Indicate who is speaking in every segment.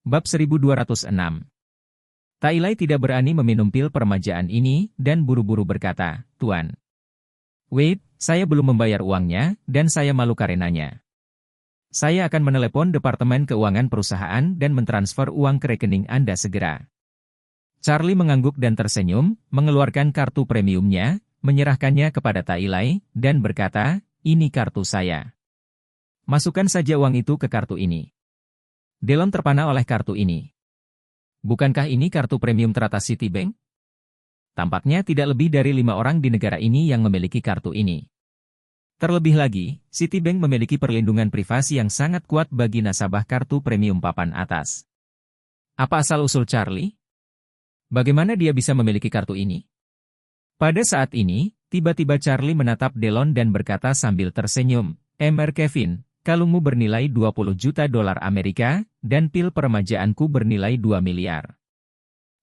Speaker 1: Bab 1206. Tai Lai tidak berani meminum pil permajaan ini, dan buru-buru berkata, "Tuan. Wait, saya belum membayar uangnya, dan saya malu karenanya. Saya akan menelepon Departemen Keuangan perusahaan dan mentransfer uang ke rekening Anda segera." Charlie mengangguk dan tersenyum, mengeluarkan kartu premiumnya, menyerahkannya kepada Tai Lai, dan berkata, "Ini kartu saya. Masukkan saja uang itu ke kartu ini." Delon terpana oleh kartu ini. Bukankah ini kartu premium teratas Citibank? Tampaknya tidak lebih dari 5 orang di negara ini yang memiliki kartu ini. Terlebih lagi, Citibank memiliki perlindungan privasi yang sangat kuat bagi nasabah kartu premium papan atas. Apa asal-usul Charlie? Bagaimana dia bisa memiliki kartu ini? Pada saat ini, tiba-tiba Charlie menatap Delon dan berkata sambil tersenyum, "Mr. Kevin, kalungmu bernilai 20 juta dolar Amerika, dan pil peremajaanku bernilai 2 miliar.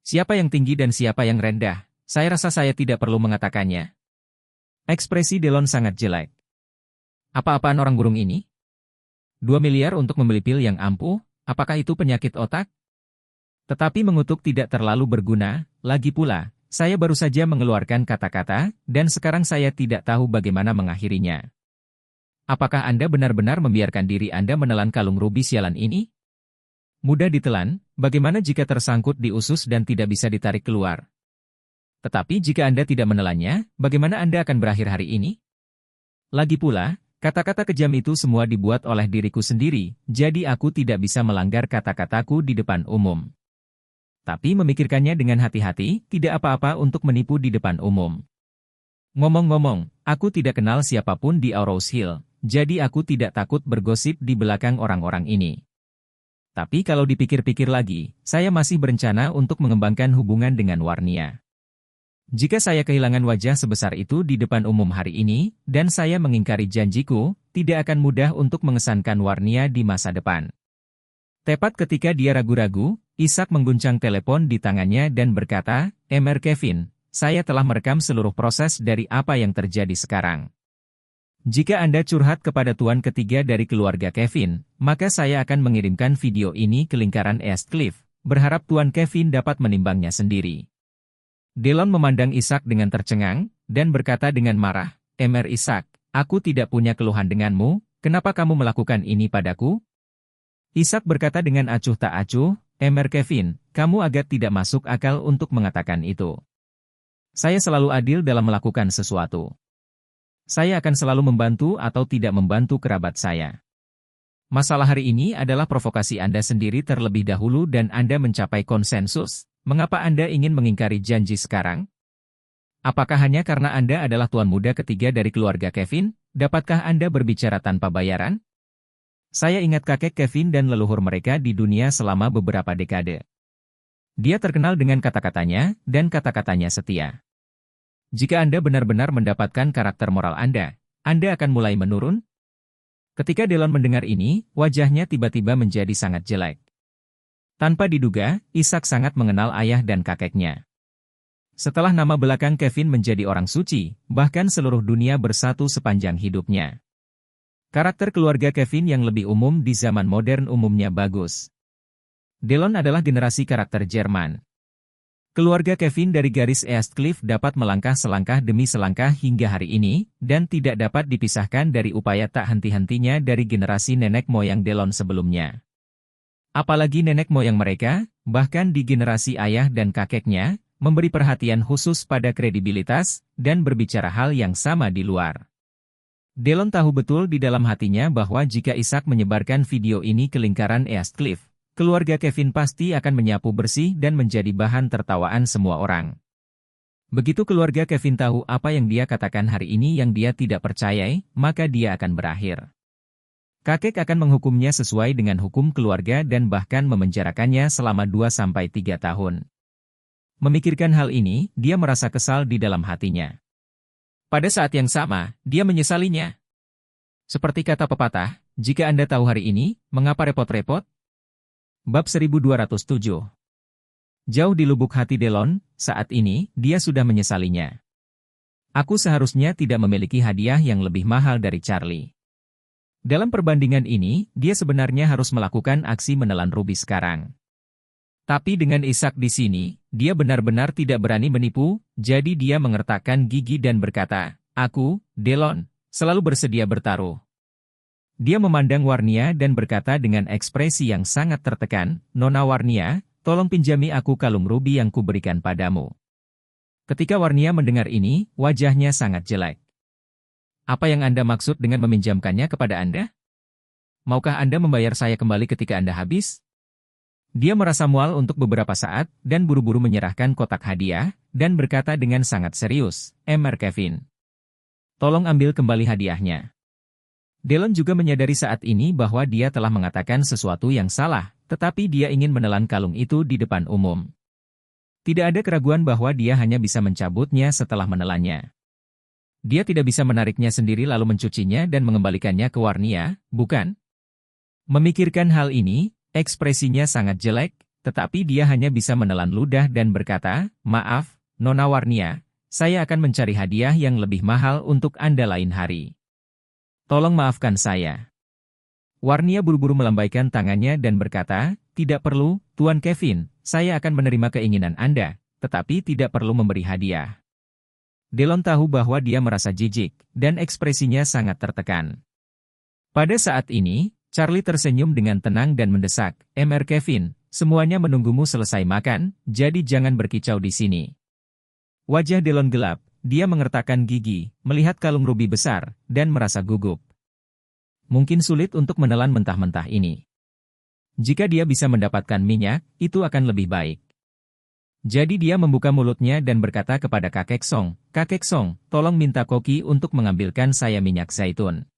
Speaker 1: Siapa yang tinggi dan siapa yang rendah? Saya rasa saya tidak perlu mengatakannya." Ekspresi Delon sangat jelek. Apa-apaan orang burung ini? 2 miliar untuk membeli pil yang ampuh, apakah itu penyakit otak? Tetapi mengutuk tidak terlalu berguna, lagi pula, saya baru saja mengeluarkan kata-kata, dan sekarang saya tidak tahu bagaimana mengakhirinya. Apakah Anda benar-benar membiarkan diri Anda menelan kalung rubi sialan ini? Mudah ditelan, bagaimana jika tersangkut di usus dan tidak bisa ditarik keluar? Tetapi jika Anda tidak menelannya, bagaimana Anda akan berakhir hari ini? Lagi pula, kata-kata kejam itu semua dibuat oleh diriku sendiri, jadi aku tidak bisa melanggar kata-kataku di depan umum. Tapi memikirkannya dengan hati-hati, tidak apa-apa untuk menipu di depan umum. Ngomong-ngomong, aku tidak kenal siapapun di Aurous Hill. Jadi aku tidak takut bergosip di belakang orang-orang ini. Tapi kalau dipikir-pikir lagi, saya masih berencana untuk mengembangkan hubungan dengan Warnia. Jika saya kehilangan wajah sebesar itu di depan umum hari ini, dan saya mengingkari janjiku, tidak akan mudah untuk mengesankan Warnia di masa depan. Tepat ketika dia ragu-ragu, Ishak mengguncang telepon di tangannya dan berkata, "Mr. Kevin, saya telah merekam seluruh proses dari apa yang terjadi sekarang. Jika Anda curhat kepada tuan ketiga dari keluarga Kevin, maka saya akan mengirimkan video ini ke lingkaran East Cliff, berharap tuan Kevin dapat menimbangnya sendiri." Delon memandang Ishak dengan tercengang, dan berkata dengan marah, "Mr. Ishak, aku tidak punya keluhan denganmu, kenapa kamu melakukan ini padaku?" Ishak berkata dengan acuh tak acuh, "Mr. Kevin, kamu agak tidak masuk akal untuk mengatakan itu. Saya selalu adil dalam melakukan sesuatu. Saya akan selalu membantu atau tidak membantu kerabat saya. Masalah hari ini adalah provokasi Anda sendiri terlebih dahulu dan Anda mencapai konsensus. Mengapa Anda ingin mengingkari janji sekarang? Apakah hanya karena Anda adalah tuan muda ketiga dari keluarga Kevin? Dapatkah Anda berbicara tanpa bayaran? Saya ingat kakek Kevin dan leluhur mereka di dunia selama beberapa dekade. Dia terkenal dengan kata-katanya, dan kata-katanya setia. Jika Anda benar-benar mendapatkan karakter moral Anda akan mulai menurun?" Ketika Delon mendengar ini, wajahnya tiba-tiba menjadi sangat jelek. Tanpa diduga, Ishak sangat mengenal ayah dan kakeknya. Setelah nama belakang Kevin menjadi orang suci, bahkan seluruh dunia bersatu sepanjang hidupnya. Karakter keluarga Kevin yang lebih umum di zaman modern umumnya bagus. Delon adalah generasi karakter Jerman. Keluarga Kevin dari garis East Cliff dapat melangkah selangkah demi selangkah hingga hari ini, dan tidak dapat dipisahkan dari upaya tak henti-hentinya dari generasi nenek moyang Delon sebelumnya. Apalagi nenek moyang mereka, bahkan di generasi ayah dan kakeknya, memberi perhatian khusus pada kredibilitas, dan berbicara hal yang sama di luar. Delon tahu betul di dalam hatinya bahwa jika Ishak menyebarkan video ini ke lingkaran East Cliff, keluarga Kevin pasti akan menyapu bersih dan menjadi bahan tertawaan semua orang. Begitu keluarga Kevin tahu apa yang dia katakan hari ini yang dia tidak percayai, maka dia akan berakhir. Kakek akan menghukumnya sesuai dengan hukum keluarga dan bahkan memenjarakannya selama 2-3 tahun. Memikirkan hal ini, dia merasa kesal di dalam hatinya. Pada saat yang sama, dia menyesalinya. Seperti kata pepatah, jika Anda tahu hari ini, mengapa repot-repot? Bab 1207. Jauh di lubuk hati Delon, saat ini, dia sudah menyesalinya. Aku seharusnya tidak memiliki hadiah yang lebih mahal dari Charlie. Dalam perbandingan ini, dia sebenarnya harus melakukan aksi menelan rubi sekarang. Tapi dengan Ishak di sini, dia benar-benar tidak berani menipu, jadi dia mengertakkan gigi dan berkata, "Aku, Delon, selalu bersedia bertaruh." Dia memandang Warnia dan berkata dengan ekspresi yang sangat tertekan, "Nona Warnia, tolong pinjami aku kalung rubi yang kuberikan padamu." Ketika Warnia mendengar ini, wajahnya sangat jelek. "Apa yang Anda maksud dengan meminjamkannya kepada Anda? Maukah Anda membayar saya kembali ketika Anda habis?" Dia merasa mual untuk beberapa saat, dan buru-buru menyerahkan kotak hadiah, dan berkata dengan sangat serius, "Mr. Kevin, tolong ambil kembali hadiahnya." Delon juga menyadari saat ini bahwa dia telah mengatakan sesuatu yang salah, tetapi dia ingin menelan kalung itu di depan umum. Tidak ada keraguan bahwa dia hanya bisa mencabutnya setelah menelannya. Dia tidak bisa menariknya sendiri lalu mencucinya dan mengembalikannya ke Warnia, bukan? Memikirkan hal ini, ekspresinya sangat jelek, tetapi dia hanya bisa menelan ludah dan berkata, "Maaf, Nona Warnia, saya akan mencari hadiah yang lebih mahal untuk Anda lain hari. Tolong maafkan saya." Warnia buru-buru melambaikan tangannya dan berkata, "Tidak perlu, Tuan Kevin, saya akan menerima keinginan Anda, tetapi tidak perlu memberi hadiah." Delon tahu bahwa dia merasa jijik, dan ekspresinya sangat tertekan. Pada saat ini, Charlie tersenyum dengan tenang dan mendesak, "Mr. Kevin, semuanya menunggumu selesai makan, jadi jangan berkicau di sini." Wajah Delon gelap, dia mengertakkan gigi, melihat kalung rubi besar, dan merasa gugup. Mungkin sulit untuk menelan mentah-mentah ini. Jika dia bisa mendapatkan minyak, itu akan lebih baik. Jadi dia membuka mulutnya dan berkata kepada Kakek Song, "Kakek Song, tolong minta Koki untuk mengambilkan saya minyak zaitun."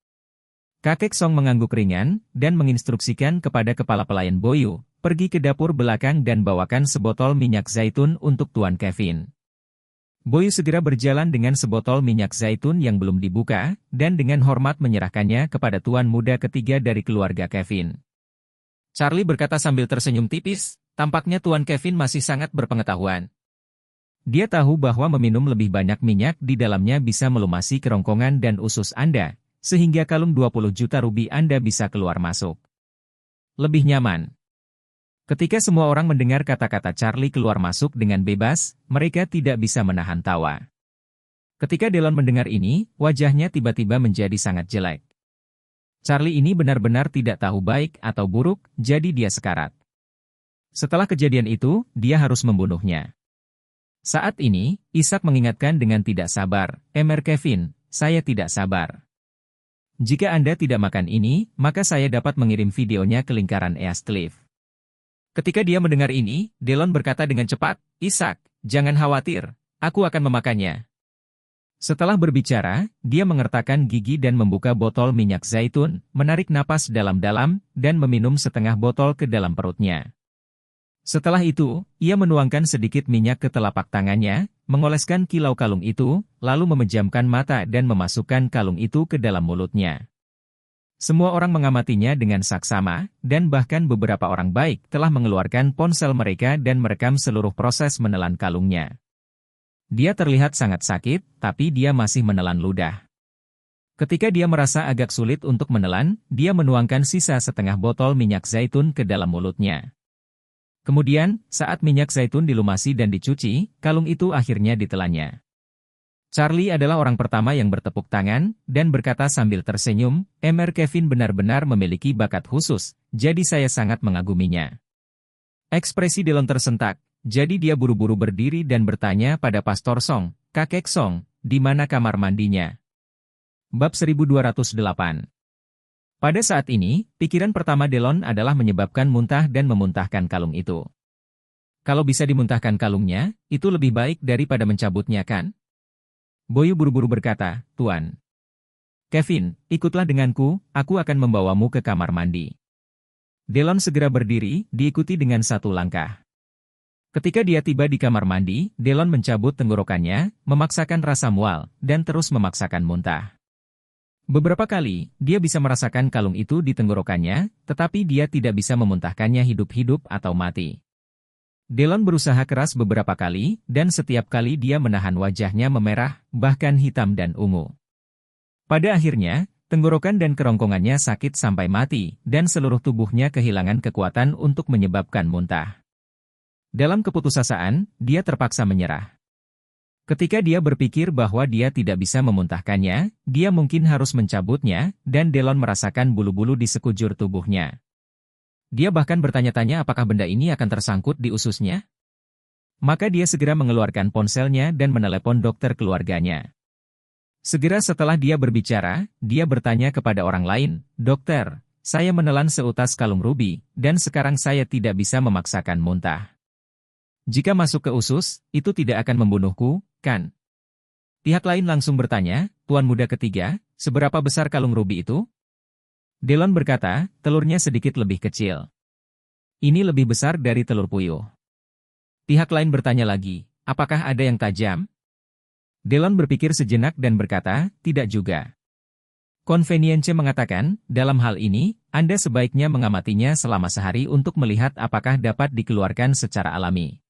Speaker 1: Kakek Song mengangguk ringan, dan menginstruksikan kepada kepala pelayan Boyu, "Pergi ke dapur belakang dan bawakan sebotol minyak zaitun untuk Tuan Kevin." Boyu segera berjalan dengan sebotol minyak zaitun yang belum dibuka, dan dengan hormat menyerahkannya kepada tuan muda ketiga dari keluarga Kevin. Charlie berkata sambil tersenyum tipis, tampaknya Tuan Kevin masih sangat berpengetahuan. Dia tahu bahwa meminum lebih banyak minyak di dalamnya bisa melumasi kerongkongan dan usus Anda, sehingga kalung 20 juta rubi Anda bisa keluar masuk lebih nyaman. Ketika semua orang mendengar kata-kata Charlie keluar masuk dengan bebas, mereka tidak bisa menahan tawa. Ketika Delon mendengar ini, wajahnya tiba-tiba menjadi sangat jelek. Charlie ini benar-benar tidak tahu baik atau buruk, jadi dia sekarat. Setelah kejadian itu, dia harus membunuhnya. Saat ini, Ishak mengingatkan dengan tidak sabar, "Mr. Kevin, saya tidak sabar. Jika Anda tidak makan ini, maka saya dapat mengirim videonya ke lingkaran East Cliff." Ketika dia mendengar ini, Delon berkata dengan cepat, "Ishak, jangan khawatir, aku akan memakannya." Setelah berbicara, dia mengertakkan gigi dan membuka botol minyak zaitun, menarik napas dalam-dalam, dan meminum setengah botol ke dalam perutnya. Setelah itu, ia menuangkan sedikit minyak ke telapak tangannya, mengoleskan kilau kalung itu, lalu memejamkan mata dan memasukkan kalung itu ke dalam mulutnya. Semua orang mengamatinya dengan saksama, dan bahkan beberapa orang baik telah mengeluarkan ponsel mereka dan merekam seluruh proses menelan kalungnya. Dia terlihat sangat sakit, tapi dia masih menelan ludah. Ketika dia merasa agak sulit untuk menelan, dia menuangkan sisa setengah botol minyak zaitun ke dalam mulutnya. Kemudian, saat minyak zaitun dilumasi dan dicuci, kalung itu akhirnya ditelannya. Charlie adalah orang pertama yang bertepuk tangan, dan berkata sambil tersenyum, "Mr. Kevin benar-benar memiliki bakat khusus, jadi saya sangat mengaguminya." Ekspresi Delon tersentak, jadi dia buru-buru berdiri dan bertanya pada Pastor Song, "Kakek Song, di mana kamar mandinya?" Bab 1208. Pada saat ini, pikiran pertama Delon adalah menyebabkan muntah dan memuntahkan kalung itu. Kalau bisa dimuntahkan kalungnya, itu lebih baik daripada mencabutnya kan? Boyu buru-buru berkata, "Tuan Kevin, ikutlah denganku, aku akan membawamu ke kamar mandi." Delon segera berdiri, diikuti dengan satu langkah. Ketika dia tiba di kamar mandi, Delon mencabut tenggorokannya, memaksakan rasa mual, dan terus memaksakan muntah. Beberapa kali, dia bisa merasakan kalung itu di tenggorokannya, tetapi dia tidak bisa memuntahkannya hidup-hidup atau mati. Delon berusaha keras beberapa kali, dan setiap kali dia menahan wajahnya memerah, bahkan hitam dan ungu. Pada akhirnya, tenggorokan dan kerongkongannya sakit sampai mati, dan seluruh tubuhnya kehilangan kekuatan untuk menyebabkan muntah. Dalam keputusasaan, dia terpaksa menyerah. Ketika dia berpikir bahwa dia tidak bisa memuntahkannya, dia mungkin harus mencabutnya, dan Delon merasakan bulu-bulu di sekujur tubuhnya. Dia bahkan bertanya-tanya apakah benda ini akan tersangkut di ususnya. Maka dia segera mengeluarkan ponselnya dan menelepon dokter keluarganya. Segera setelah dia berbicara, dia bertanya kepada orang lain, "Dokter, saya menelan seutas kalung rubi, dan sekarang saya tidak bisa memaksakan muntah. Jika masuk ke usus, itu tidak akan membunuhku, kan?" Pihak lain langsung bertanya, "Tuan muda ketiga, seberapa besar kalung rubi itu?" Delon berkata, "Telurnya sedikit lebih kecil. Ini lebih besar dari telur puyuh." Pihak lain bertanya lagi, "Apakah ada yang tajam?" Delon berpikir sejenak dan berkata, "Tidak juga." Convenience mengatakan, "Dalam hal ini, Anda sebaiknya mengamatinya selama sehari untuk melihat apakah dapat dikeluarkan secara alami."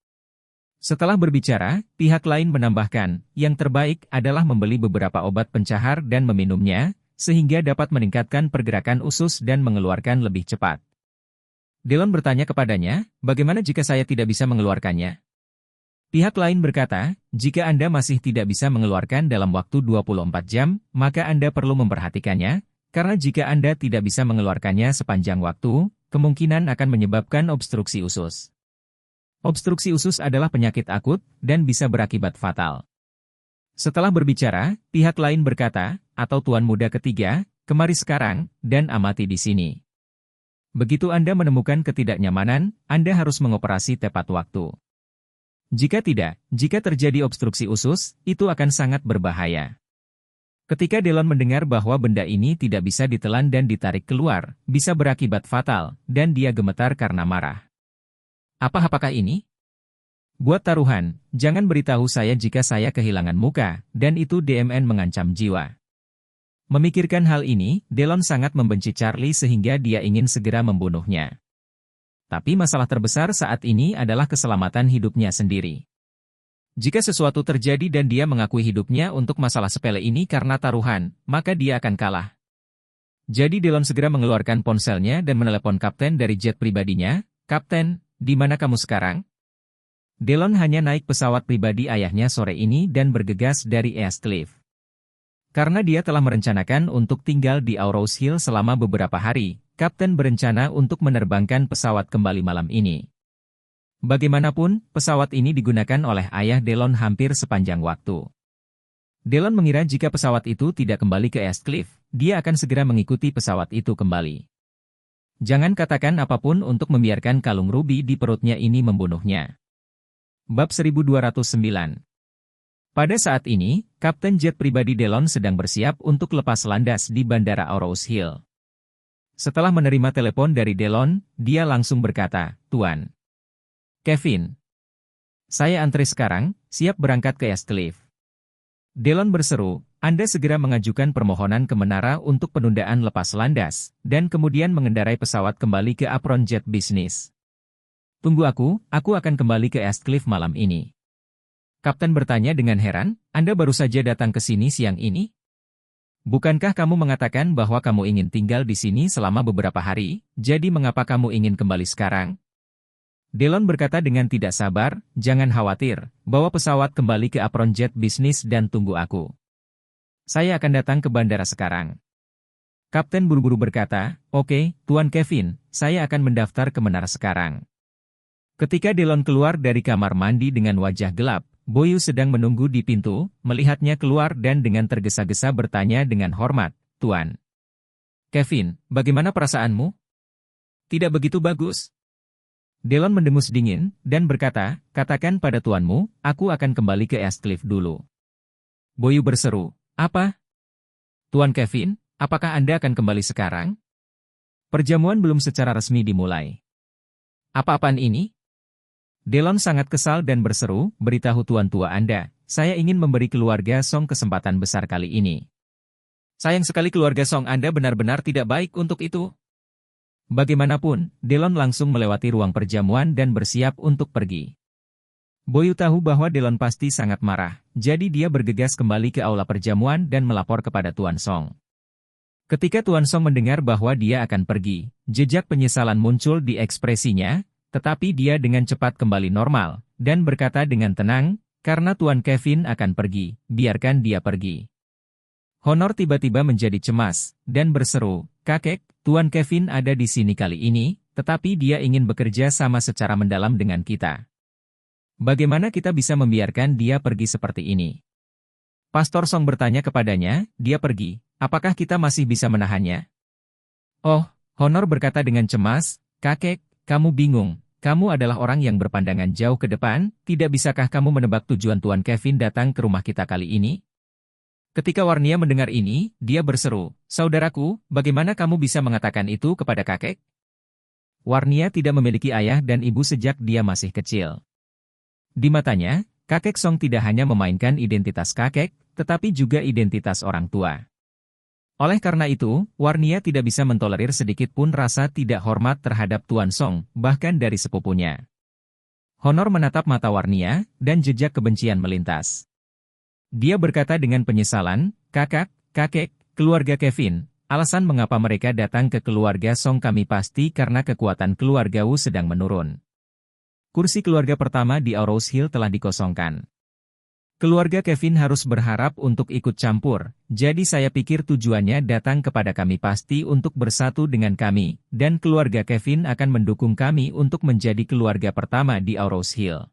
Speaker 1: Setelah berbicara, pihak lain menambahkan, "Yang terbaik adalah membeli beberapa obat pencahar dan meminumnya, sehingga dapat meningkatkan pergerakan usus dan mengeluarkan lebih cepat." Delon bertanya kepadanya, "Bagaimana jika saya tidak bisa mengeluarkannya?" Pihak lain berkata, "Jika Anda masih tidak bisa mengeluarkan dalam waktu 24 jam, maka Anda perlu memperhatikannya, karena jika Anda tidak bisa mengeluarkannya sepanjang waktu, kemungkinan akan menyebabkan obstruksi usus. Obstruksi usus adalah penyakit akut dan bisa berakibat fatal." Setelah berbicara, pihak lain berkata, "Atau Tuan muda ketiga, kemari sekarang, dan amati di sini. Begitu Anda menemukan ketidaknyamanan, Anda harus mengoperasi tepat waktu. Jika tidak, jika terjadi obstruksi usus, itu akan sangat berbahaya." Ketika Delon mendengar bahwa benda ini tidak bisa ditelan dan ditarik keluar, bisa berakibat fatal, dan dia gemetar karena marah. Apakah ini? "Buat taruhan, jangan beritahu saya jika saya kehilangan muka, dan itu DMN mengancam jiwa." Memikirkan hal ini, Delon sangat membenci Charlie sehingga dia ingin segera membunuhnya. Tapi masalah terbesar saat ini adalah keselamatan hidupnya sendiri. Jika sesuatu terjadi dan dia mengakui hidupnya untuk masalah sepele ini karena taruhan, maka dia akan kalah. Jadi Delon segera mengeluarkan ponselnya dan menelepon kapten dari jet pribadinya, "Kapten, di mana kamu sekarang?" Delon hanya naik pesawat pribadi ayahnya sore ini dan bergegas dari East Cliff. Karena dia telah merencanakan untuk tinggal di Aurous Hill selama beberapa hari, kapten berencana untuk menerbangkan pesawat kembali malam ini. Bagaimanapun, pesawat ini digunakan oleh ayah Delon hampir sepanjang waktu. Delon mengira jika pesawat itu tidak kembali ke East Cliff, dia akan segera mengikuti pesawat itu kembali. Jangan katakan apapun untuk membiarkan kalung rubi di perutnya ini membunuhnya. Bab 1209. Pada saat ini, kapten jet pribadi Delon sedang bersiap untuk lepas landas di Bandara Aurous Hill. Setelah menerima telepon dari Delon, dia langsung berkata, "Tuan Kevin, saya antri sekarang, siap berangkat ke East Cliff." Delon berseru, "Anda segera mengajukan permohonan ke menara untuk penundaan lepas landas, dan kemudian mengendarai pesawat kembali ke apron jet bisnis. Tunggu aku akan kembali ke East Cliff malam ini." Kapten bertanya dengan heran, "Anda baru saja datang ke sini siang ini? Bukankah kamu mengatakan bahwa kamu ingin tinggal di sini selama beberapa hari, jadi mengapa kamu ingin kembali sekarang?" Delon berkata dengan tidak sabar, "Jangan khawatir, bawa pesawat kembali ke apron jet bisnis dan tunggu aku. Saya akan datang ke bandara sekarang." Kapten buru-buru berkata, "Oke, Tuan Kevin, saya akan mendaftar ke menara sekarang." Ketika Delon keluar dari kamar mandi dengan wajah gelap, Boyu sedang menunggu di pintu, melihatnya keluar dan dengan tergesa-gesa bertanya dengan hormat, "Tuan Kevin, bagaimana perasaanmu?" "Tidak begitu bagus." Delon mendengus dingin, dan berkata, "Katakan pada tuanmu, aku akan kembali ke East Cliff dulu." Boyu berseru, "Apa? Tuan Kevin, apakah Anda akan kembali sekarang? Perjamuan belum secara resmi dimulai." "Apa-apaan ini?" Delon sangat kesal dan berseru, "Beritahu tuan tua Anda, saya ingin memberi keluarga Song kesempatan besar kali ini." "Sayang sekali keluarga Song Anda benar-benar tidak baik untuk itu." Bagaimanapun, Delon langsung melewati ruang perjamuan dan bersiap untuk pergi. Boyu tahu bahwa Delon pasti sangat marah, jadi dia bergegas kembali ke aula perjamuan dan melapor kepada Tuan Song. Ketika Tuan Song mendengar bahwa dia akan pergi, jejak penyesalan muncul di ekspresinya, tetapi dia dengan cepat kembali normal, dan berkata dengan tenang, karena Tuan Kevin akan pergi, biarkan dia pergi. Honor tiba-tiba menjadi cemas, dan berseru, "Kakek, Tuan Kevin ada di sini kali ini, tetapi dia ingin bekerja sama secara mendalam dengan kita. Bagaimana kita bisa membiarkan dia pergi seperti ini?" Pastor Song bertanya kepadanya, "Dia pergi, apakah kita masih bisa menahannya?" "Oh," Honor berkata dengan cemas, "Kakek, kamu bingung. Kamu adalah orang yang berpandangan jauh ke depan, tidak bisakah kamu menebak tujuan Tuan Kevin datang ke rumah kita kali ini?" Ketika Warnia mendengar ini, dia berseru, "Saudaraku, bagaimana kamu bisa mengatakan itu kepada kakek?" Warnia tidak memiliki ayah dan ibu sejak dia masih kecil. Di matanya, kakek Song tidak hanya memainkan identitas kakek, tetapi juga identitas orang tua. Oleh karena itu, Warnia tidak bisa mentolerir sedikit pun rasa tidak hormat terhadap Tuan Song, bahkan dari sepupunya. Honor menatap mata Warnia, dan jejak kebencian melintas. Dia berkata dengan penyesalan, Kakek, keluarga Kevin, alasan mengapa mereka datang ke keluarga Song kami pasti karena kekuatan keluarga Wu sedang menurun. Kursi keluarga pertama di Aurous Hill telah dikosongkan. Keluarga Kevin harus berharap untuk ikut campur, jadi saya pikir tujuannya datang kepada kami pasti untuk bersatu dengan kami, dan keluarga Kevin akan mendukung kami untuk menjadi keluarga pertama di Aurous Hill.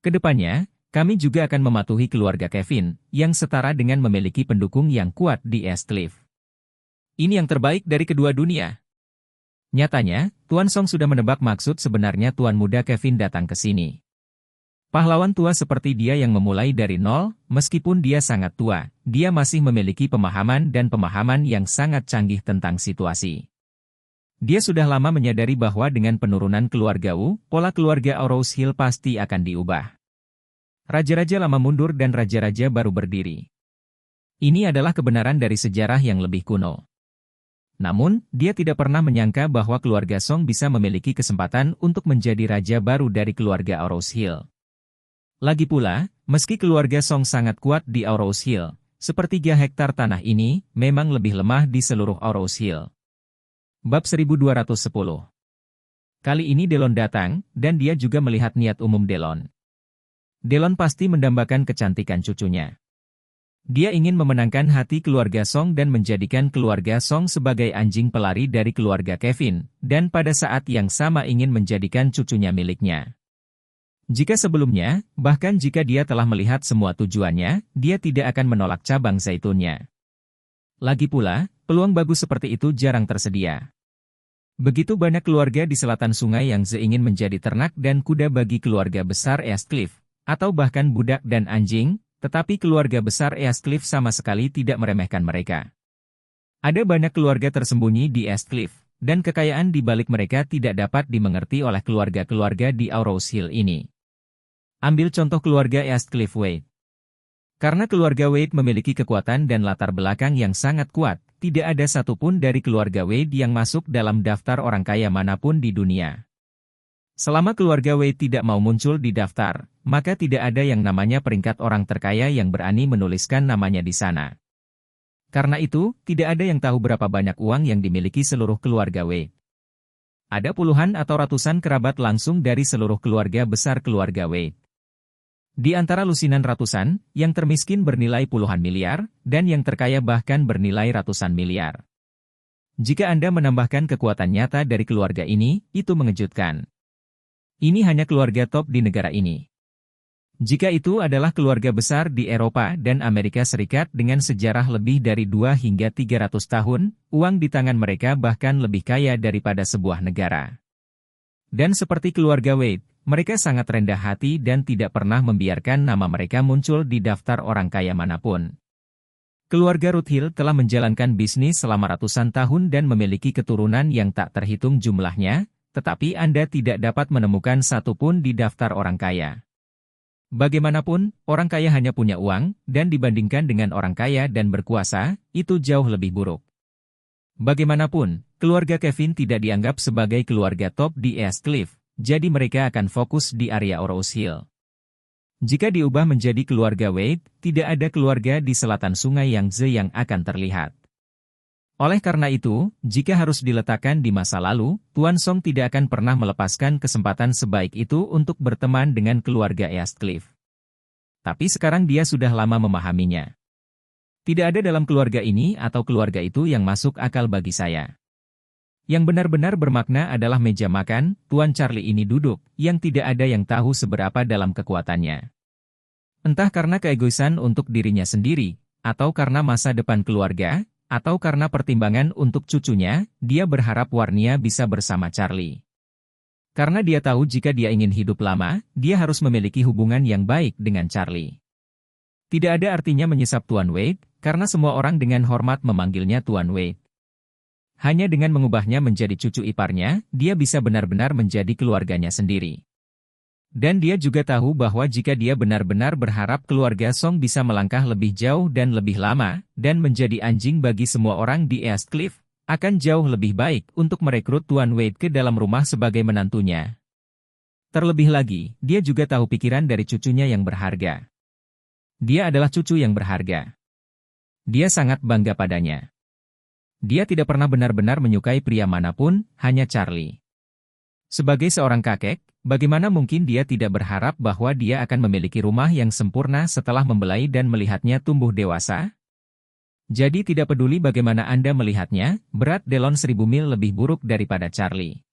Speaker 1: Kedepannya, kami juga akan mematuhi keluarga Kevin, yang setara dengan memiliki pendukung yang kuat di East Cliff. Ini yang terbaik dari kedua dunia. Nyatanya, Tuan Song sudah menebak maksud sebenarnya Tuan Muda Kevin datang ke sini. Pahlawan tua seperti dia yang memulai dari nol, meskipun dia sangat tua, dia masih memiliki pemahaman dan pemahaman yang sangat canggih tentang situasi. Dia sudah lama menyadari bahwa dengan penurunan keluarga Wu, pola keluarga Aurous Hill pasti akan diubah. Raja-raja lama mundur dan raja-raja baru berdiri. Ini adalah kebenaran dari sejarah yang lebih kuno. Namun, dia tidak pernah menyangka bahwa keluarga Song bisa memiliki kesempatan untuk menjadi raja baru dari keluarga Aurous Hill. Lagi pula, meski keluarga Song sangat kuat di Aurous Hill, sepertiga hektar tanah ini memang lebih lemah di seluruh Aurous Hill. Bab 1210. Kali ini Delon datang, dan dia juga melihat niat umum Delon. Delon pasti mendambakan kecantikan cucunya. Dia ingin memenangkan hati keluarga Song dan menjadikan keluarga Song sebagai anjing pelari dari keluarga Kevin, dan pada saat yang sama ingin menjadikan cucunya miliknya. Jika sebelumnya, bahkan jika dia telah melihat semua tujuannya, dia tidak akan menolak cabang zaitunnya. Lagi pula, peluang bagus seperti itu jarang tersedia. Begitu banyak keluarga di selatan sungai yang ingin menjadi ternak dan kuda bagi keluarga besar East Cliff, atau bahkan budak dan anjing, tetapi keluarga besar East Cliff sama sekali tidak meremehkan mereka. Ada banyak keluarga tersembunyi di East Cliff, dan kekayaan di balik mereka tidak dapat dimengerti oleh keluarga-keluarga di Aurous Hill ini. Ambil contoh keluarga East Cliff Wade. Karena keluarga Wade memiliki kekuatan dan latar belakang yang sangat kuat, tidak ada satupun dari keluarga Wade yang masuk dalam daftar orang kaya manapun di dunia. Selama keluarga Wade tidak mau muncul di daftar, maka tidak ada yang namanya peringkat orang terkaya yang berani menuliskan namanya di sana. Karena itu, tidak ada yang tahu berapa banyak uang yang dimiliki seluruh keluarga Wade. Ada puluhan atau ratusan kerabat langsung dari seluruh keluarga besar keluarga Wade. Di antara lusinan ratusan, yang termiskin bernilai puluhan miliar, dan yang terkaya bahkan bernilai ratusan miliar. Jika Anda menambahkan kekuatan nyata dari keluarga ini, itu mengejutkan. Ini hanya keluarga top di negara ini. Jika itu adalah keluarga besar di Eropa dan Amerika Serikat dengan sejarah lebih dari 2 hingga 300 tahun, uang di tangan mereka bahkan lebih kaya daripada sebuah negara. Dan seperti keluarga Wade, mereka sangat rendah hati dan tidak pernah membiarkan nama mereka muncul di daftar orang kaya manapun. Keluarga Rothschild telah menjalankan bisnis selama ratusan tahun dan memiliki keturunan yang tak terhitung jumlahnya, tetapi Anda tidak dapat menemukan satupun di daftar orang kaya. Bagaimanapun, orang kaya hanya punya uang, dan dibandingkan dengan orang kaya dan berkuasa, itu jauh lebih buruk. Bagaimanapun, keluarga Kevin tidak dianggap sebagai keluarga top di East Cliff, jadi mereka akan fokus di area Aurous Hill. Jika diubah menjadi keluarga Wade, tidak ada keluarga di selatan sungai Yangtze yang akan terlihat. Oleh karena itu, jika harus diletakkan di masa lalu, Tuan Song tidak akan pernah melepaskan kesempatan sebaik itu untuk berteman dengan keluarga Eastcliff. Tapi sekarang dia sudah lama memahaminya. Tidak ada dalam keluarga ini atau keluarga itu yang masuk akal bagi saya. Yang benar-benar bermakna adalah meja makan, Tuan Charlie ini duduk, yang tidak ada yang tahu seberapa dalam kekuatannya. Entah karena keegoisan untuk dirinya sendiri, atau karena masa depan keluarga, atau karena pertimbangan untuk cucunya, dia berharap Warnia bisa bersama Charlie. Karena dia tahu jika dia ingin hidup lama, dia harus memiliki hubungan yang baik dengan Charlie. Tidak ada artinya menyesap Tuan Wade, karena semua orang dengan hormat memanggilnya Tuan Wade. Hanya dengan mengubahnya menjadi cucu iparnya, dia bisa benar-benar menjadi keluarganya sendiri. Dan dia juga tahu bahwa jika dia benar-benar berharap keluarga Song bisa melangkah lebih jauh dan lebih lama, dan menjadi anjing bagi semua orang di Eastcliff, akan jauh lebih baik untuk merekrut Tuan Wade ke dalam rumah sebagai menantunya. Terlebih lagi, dia juga tahu pikiran dari cucunya yang berharga. Dia adalah cucu yang berharga. Dia sangat bangga padanya. Dia tidak pernah benar-benar menyukai pria manapun, hanya Charlie. Sebagai seorang kakek, bagaimana mungkin dia tidak berharap bahwa dia akan memiliki rumah yang sempurna setelah membelai dan melihatnya tumbuh dewasa? Jadi tidak peduli bagaimana Anda melihatnya, berat Delon 1000 mil lebih buruk daripada Charlie.